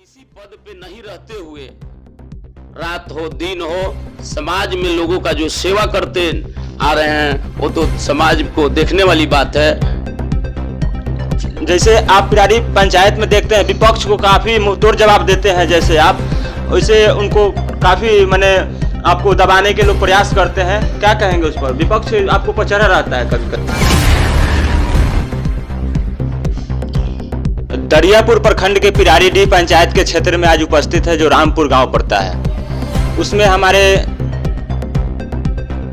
किसी पद पे नहीं रहते हुए रात हो दिन हो समाज में लोगों का जो सेवा करते आ रहे हैं वो तो समाज को देखने वाली बात है। जैसे आप पिरारी पंचायत में देखते हैं विपक्ष को काफी मुंहतोड़ जवाब देते हैं, जैसे आप वैसे उनको काफी माने आपको दबाने के लोग प्रयास करते हैं, क्या कहेंगे उस पर? विपक्ष आपको पर चढ़ा रहता है कभी कभी। दरियापुर प्रखंड के पिरारीडीह पंचायत के क्षेत्र में आज उपस्थित है जो रामपुर गांव पड़ता है। उसमें हमारे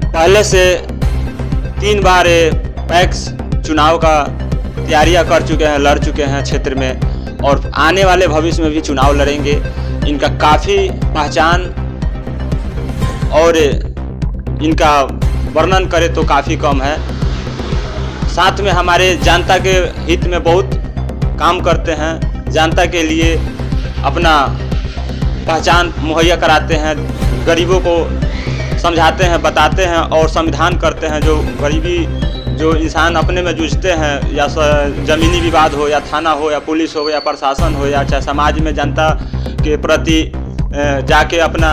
पहले से 3 बार पैक्स चुनाव का तैयारियां कर चुके हैं, लड़ चुके हैं क्षेत्र में और आने वाले भविष्य में भी चुनाव लड़ेंगे। इनका काफ़ी पहचान और इनका वर्णन करें तो काफ़ी कम है। साथ में हमारे जनता के हित में बहुत काम करते हैं, जनता के लिए अपना पहचान मुहैया कराते हैं, गरीबों को समझाते हैं, बताते हैं और संविधान करते हैं। जो गरीबी जो इंसान अपने में जूझते हैं, या ज़मीनी विवाद हो या थाना हो या पुलिस हो या प्रशासन हो या चाहे समाज में जनता के प्रति जाके अपना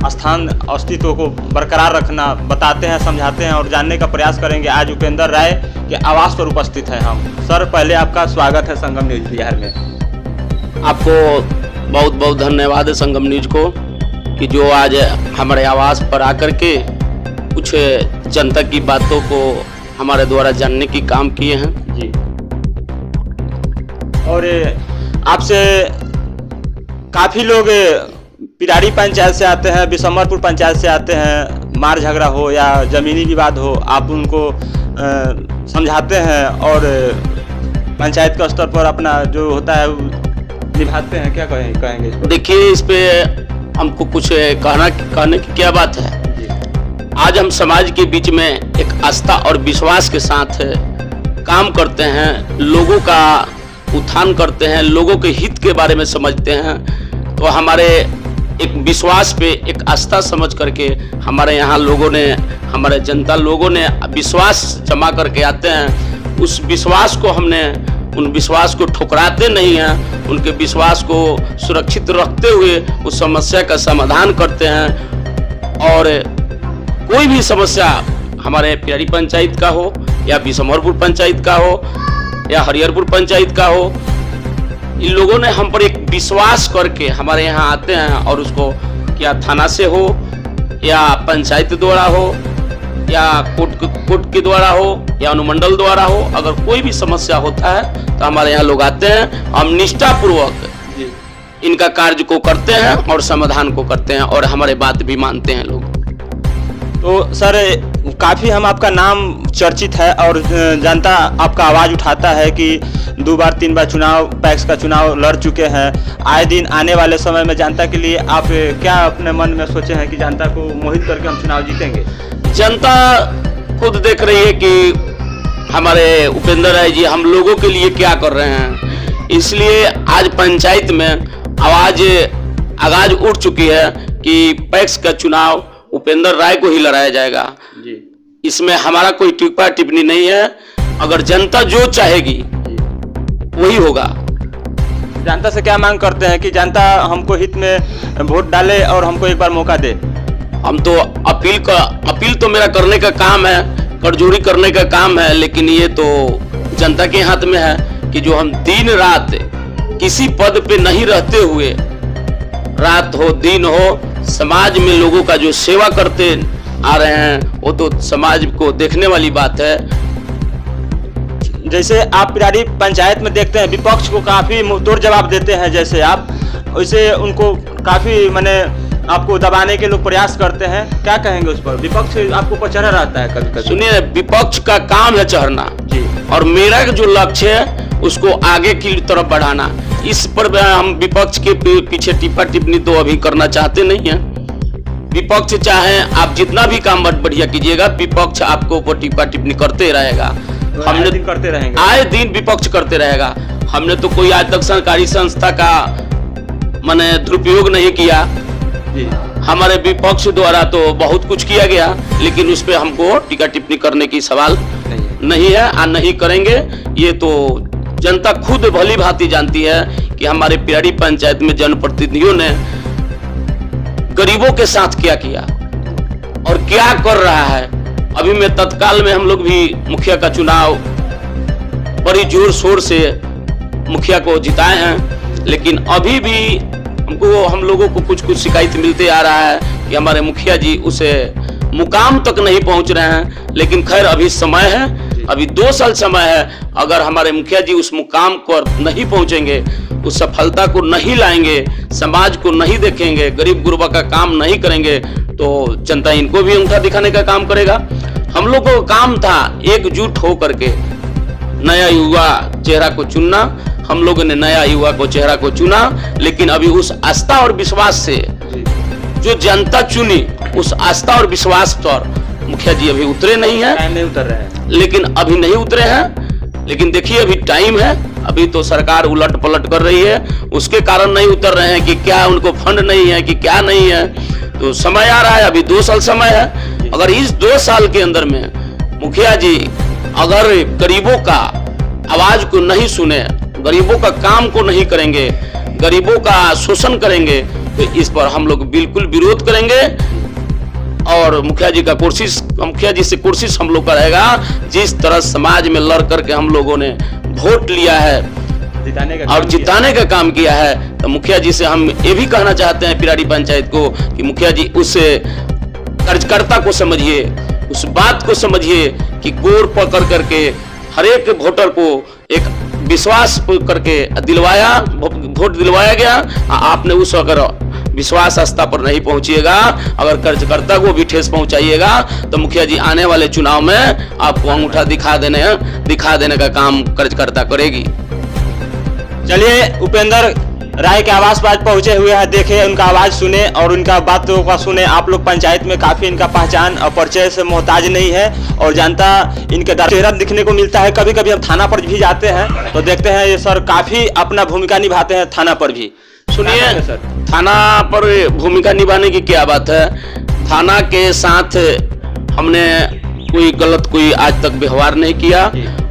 स्थान अस्तित्व को बरकरार रखना बताते हैं, समझाते हैं और जानने का प्रयास करेंगे। आज उपेंद्र राय के आवास पर उपस्थित हैं हम। सर, पहले आपका स्वागत है संगम न्यूज बिहार में। आपको बहुत बहुत धन्यवाद है संगम न्यूज को कि जो आज हमारे आवास पर आकर के कुछ जनता की बातों को हमारे द्वारा जानने की काम किए हैं जी। और आपसे काफ़ी लोग पिरारी पंचायत से आते हैं, बिशम्बरपुर पंचायत से आते हैं, मार झगड़ा हो या ज़मीनी विवाद हो, आप उनको समझाते हैं और पंचायत के स्तर पर अपना जो होता है निभाते हैं। क्या कहेंगे इस पर? देखिए, इस पे हमको कुछ कहने की क्या बात है। आज हम समाज के बीच में एक आस्था और विश्वास के साथ काम करते हैं, लोगों का उत्थान करते हैं, लोगों के हित के बारे में समझते हैं। तो हमारे एक विश्वास पे एक आस्था समझ करके हमारे यहाँ लोगों ने, हमारे जनता लोगों ने विश्वास जमा करके आते हैं। उस विश्वास को हमने उन विश्वास को ठुकराते नहीं हैं, उनके विश्वास को सुरक्षित रखते हुए उस समस्या का समाधान करते हैं। और कोई भी समस्या हमारे पिरारी पंचायत का हो या बिशम्बरपुर पंचायत का हो या हरिहरपुर पंचायत का हो, इन लोगों ने हम पर एक विश्वास करके हमारे यहाँ आते हैं और उसको क्या थाना से हो या पंचायत द्वारा हो या कोर्ट के द्वारा हो या अनुमंडल द्वारा हो, अगर कोई भी समस्या होता है तो हमारे यहाँ लोग आते हैं। हम निष्ठापूर्वक इनका कार्य को करते हैं और समाधान को करते हैं और हमारे बात भी मानते हैं लोग। तो सर, काफ़ी हम आपका नाम चर्चित है और जनता आपका आवाज़ उठाता है कि 2 बार 3 बार चुनाव पैक्स का चुनाव लड़ चुके हैं। आए दिन आने वाले समय में जनता के लिए आप क्या अपने मन में सोचे हैं कि जनता को मोहित करके हम चुनाव जीतेंगे? जनता खुद देख रही है कि हमारे उपेंद्र राय जी हम लोगों के लिए क्या कर रहे हैं, इसलिए आज पंचायत में आगाज उठ चुकी है कि पैक्स का चुनाव उपेंद्र राय को ही लड़ाया जाएगा जी। इसमें हमारा कोई टिप्पा टिप्पणी नहीं है। अगर जनता जो चाहेगी वही होगा। जनता से क्या मांग करते हैं कि जनता हमको हित में वोट डाले और हमको एक बार मौका दे? हम तो अपील तो मेरा करने का काम है, करजोरी करने का काम है, लेकिन ये तो जनता के हाथ में है कि जो हम दिन रात किसी पद पे नहीं रहते हुए रात हो दिन हो समाज में लोगों का जो सेवा करते आ रहे हैं वो तो समाज को देखने वाली बात है। जैसे आप पिरारी पंचायत में देखते हैं विपक्ष को काफ़ी मुंहतोड़ जवाब देते हैं, जैसे आप वैसे उनको काफ़ी माने आपको दबाने के लोग प्रयास करते हैं, क्या कहेंगे उस पर? विपक्ष आपको पर चढ़ा रहता है कभी कभी। सुनिए, विपक्ष का काम है चढ़ना जी, और मेरा जो लक्ष्य है उसको आगे की तरफ बढ़ाना। इस पर हम विपक्ष के पीछे टिप्पा टिप्पणी तो अभी करना चाहते नहीं है। विपक्ष चाहे आप जितना भी काम बढ़िया कीजिएगा, विपक्ष आपको ऊपर टिप्पा टिप्पणी करते रहेगा। तो हमने दिन करते रहेंगे, आए दिन विपक्ष करते रहेगा। हमने तो कोई आज तक सरकारी संस्था का माने दुरुपयोग नहीं किया जी। हमारे विपक्ष द्वारा तो बहुत कुछ किया गया, लेकिन उस पर हमको टीका टिप्पणी करने की सवाल नहीं है और नहीं करेंगे। ये तो जनता खुद भली भांति जानती है कि हमारे पिराड़ी पंचायत में जनप्रतिनिधियों ने गरीबों के साथ क्या किया और क्या कर रहा है। अभी में तत्काल में हम लोग भी मुखिया का चुनाव बड़ी जोर शोर से मुखिया को जिताए हैं, लेकिन अभी भी हम लोगों को कुछ शिकायत मिलते आ रहा है कि हमारे मुखिया जी उसे मुकाम तक नहीं पहुंच रहे हैं। लेकिन खैर अभी समय है, अभी 2 साल समय है। अगर हमारे मुखिया जी उस मुकाम पर नहीं पहुंचेंगे, उस सफलता को नहीं लाएंगे, समाज को नहीं देखेंगे, गरीब गुरबा का काम नहीं करेंगे, तो जनता इनको भी अंगूठा दिखाने का काम करेगा। हम लोगों का काम था एकजुट होकर के नया युवा चेहरा को चुनना। हम लोगों ने नया युवा को चेहरा को चुना, लेकिन अभी उस आस्था और विश्वास से जो जनता चुनी, उस आस्था और विश्वास पर मुखिया जी अभी उतरे नहीं है, नहीं उतर रहे हैं। लेकिन अभी नहीं उतरे हैं। लेकिन देखिए अभी टाइम है, अभी तो सरकार उलट पलट कर रही है, उसके कारण नहीं उतर रहे हैं कि क्या उनको फंड नहीं है कि क्या नहीं है। तो समय आ रहा है, अभी 2 साल समय है। अगर इस 2 साल के अंदर में मुखिया जी अगर गरीबों का आवाज को नहीं सुने, गरीबों का काम को नहीं करेंगे, गरीबों का शोषण करेंगे, तो इस पर हम लोग बिल्कुल विरोध करेंगे। और मुखिया जी से कोशिश हम लोग का रहेगा, जिस तरह समाज में लड़ करके हम लोगों ने वोट लिया है और जिताने का काम किया है, तो मुखिया जी से हम ये भी कहना चाहते हैं पिराड़ी पंचायत को कि मुखिया जी उस कार्यकर्ता को समझिए, उस बात को समझिए कि गोर पकड़ करके हर एक वोटर को एक विश्वास करके वोट दिलवाया गया। आपने उस अगर विश्वास आस्था पर नहीं पहुंचिएगा, अगर कार्यकर्ता को भी ठेस पहुंचाइएगा, तो मुखिया जी आने वाले चुनाव में आपको अंगूठा दिखा देने का काम कार्यकर्ता करेगी। चलिए, उपेंद्र राय के आवास पर आज पहुंचे हुए हैं, देखे उनका आवाज सुने और उनका बातों का सुने। आप लोग पंचायत में काफी इनका पहचान और परिचय से मोहताज नहीं है और जानता इनके चेहरा दिखने को मिलता है। कभी कभी हम थाना पर भी जाते हैं तो देखते हैं ये सर काफी अपना भूमिका निभाते हैं थाना पर भी। सुनिए सर, थाना पर भूमिका निभाने की क्या बात है। थाना के साथ हमने कोई आज तक व्यवहार नहीं किया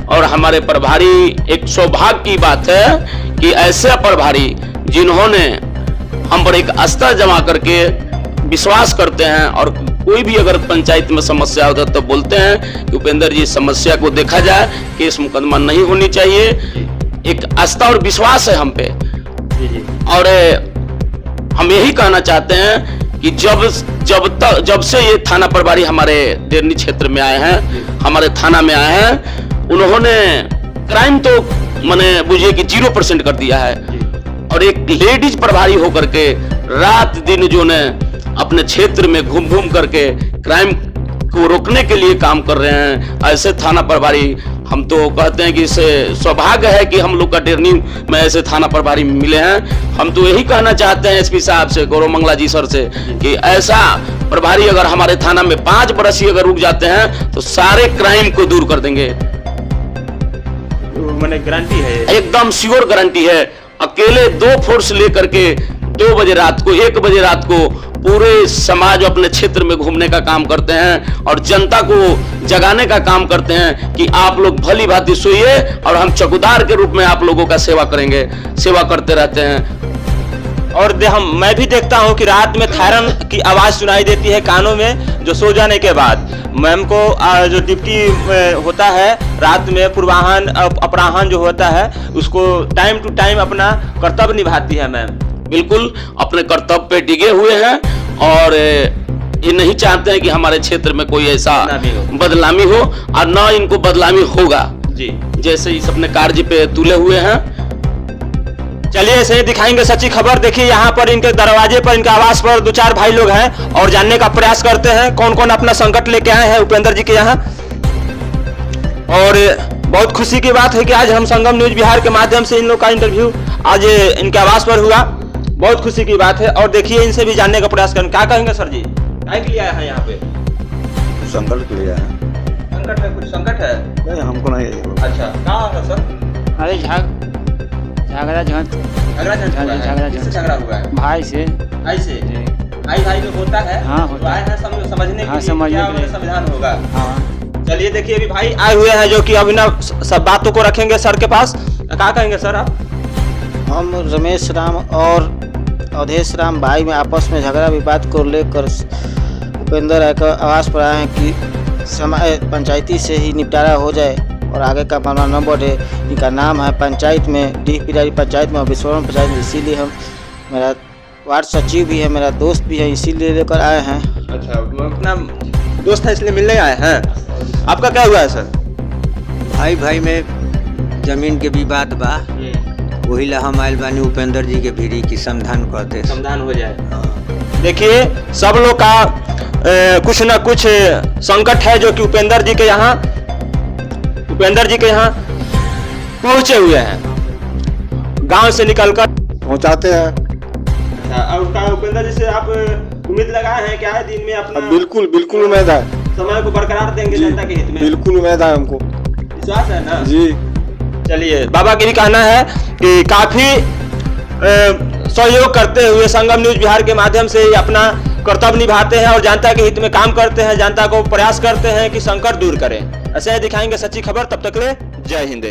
और हमारे प्रभारी, एक सौभाग्य की बात है कि ऐसे प्रभारी जिन्होंने हम पर एक आस्था जमा करके विश्वास करते हैं और कोई भी अगर पंचायत में समस्या होता है तो बोलते हैं कि उपेंद्र जी समस्या को देखा जाए, केस मुकदमा नहीं होनी चाहिए। एक आस्था और विश्वास है हम पे। और हम यही कहना चाहते हैं कि जब से ये थाना प्रभारी हमारे डेरनी क्षेत्र में आए हैं, हमारे थाना में आए हैं, उन्होंने क्राइम तो मैंने बुझिए कि 0% कर दिया है। और एक लेडीज प्रभारी होकर के रात दिन जो ने अपने क्षेत्र में घूम करके क्राइम को रोकने के लिए काम कर रहे हैं, ऐसे थाना प्रभारी हम तो कहते हैं कि इसे सौभाग्य है कि हम लोग का डेरनी में ऐसे थाना प्रभारी मिले हैं। हम तो यही कहना चाहते हैं एसपी साहब से, गौरव मंगला जी सर से, कि ऐसा प्रभारी अगर हमारे थाना में 5 बरस ही अगर रुक जाते हैं तो सारे क्राइम को दूर कर देंगे। मैंने गारंटी है, एकदम श्योर गारंटी है। अकेले 2 फोर्स लेकर के 2 बजे रात को 1 बजे रात को पूरे समाज अपने क्षेत्र में घूमने का काम करते हैं और जनता को जगाने का काम करते हैं कि आप लोग भली भांति सोइए और हम चौकीदार के रूप में आप लोगों का सेवा करेंगे। सेवा करते रहते हैं। और मैं भी देखता हूं कि रात में थायरन की आवाज सुनाई देती है कानों में, जो सो जाने के बाद मैम को जो डिप्टी होता है रात में पूर्वाहन अपराहन जो होता है उसको टाइम टू टाइम अपना कर्तव्य निभाती है मैम। बिल्कुल अपने कर्तव्य पे टिके हुए हैं और ये नहीं चाहते हैं कि हमारे क्षेत्र में कोई ऐसा बदनामी हो और न इनको बदनामी होगा जी, जैसे इस अपने कार्य पे तुले हुए हैं। चलिए ऐसे ही दिखाएंगे सच्ची खबर। देखिए यहाँ पर इनके दरवाजे पर, इनके आवास पर 2-4 भाई लोग हैं और जानने का प्रयास करते हैं कौन कौन अपना संकट लेके आए हैं उपेंद्र जी के यहाँ। और बहुत खुशी की बात है कि आज हम संगम न्यूज बिहार के माध्यम से इन लोग का इंटरव्यू आज इनके आवास पर हुआ। बहुत खुशी की बात है। और देखिए इनसे भी जानने का प्रयास करें। क्या कहेंगे सर जी, क्या के लिए आए हैं यहाँ पे? संकट के लिए आए। संकट है, कुछ संकट है? नहीं, हमको नहीं है। अच्छा, कहाँ है सर? अरे झगड़ा हुआ है भाई से। भाई में होता है। हाँ, तो आए हैं समझने के लिए क्या संविधान होगा। हाँ। चलिए देखिए अभी भाई आए हुए हैं जो कि अभी ना सब बातों को रखेंगे सर के पास। क्या कहेंगे सर आप? हम रमेश राम और अवधेश राम भाई में आपस में झगड़ा विवाद को लेकर उपेंद्र राय का आवास पर आए हैं कि समय पंचायती से ही निपटारा हो जाए और आगे का मामला न बढ़े। इनका नाम है पंचायत में डीह पिरारी पंचायत में विश्वकर्मा पंचायत में, इसीलिए हम, मेरा वार्ड सचिव भी है, मेरा दोस्त भी है, इसीलिए लेकर आए हैं। अच्छा, अपना दोस्त है इसलिए मिलने आए हैं। आपका क्या हुआ है सर? भाई भाई में जमीन के विवाद बा, वही ला हम आयल बानी उपेंद्र जी के भीरी की समाधान करते, समाधान हो जाए। देखिए, सब लोग का कुछ न कुछ संकट है जो कि उपेंद्र जी के यहाँ पहुंचे हुए हैं, गांव से निकलकर पहुंचाते हैं। अच्छा, और उपेंद्र जी से आप उम्मीद लगाए हैं क्या है दिन में अपना? बिल्कुल बिल्कुल उम्मीद है, समय को बरकरार देंगे जनता के हित में? बिल्कुल उम्मीद है हमको, विश्वास है ना जी। चलिए, बाबा की भी कहना है कि काफी सहयोग करते हुए संगम न्यूज बिहार के माध्यम से अपना कर्तव्य निभाते हैं और जनता के हित में काम करते हैं, जनता को प्रयास करते हैं कि संकट दूर करें। ऐसे ही दिखाएंगे सच्ची खबर। तब तक ले जय हिंद।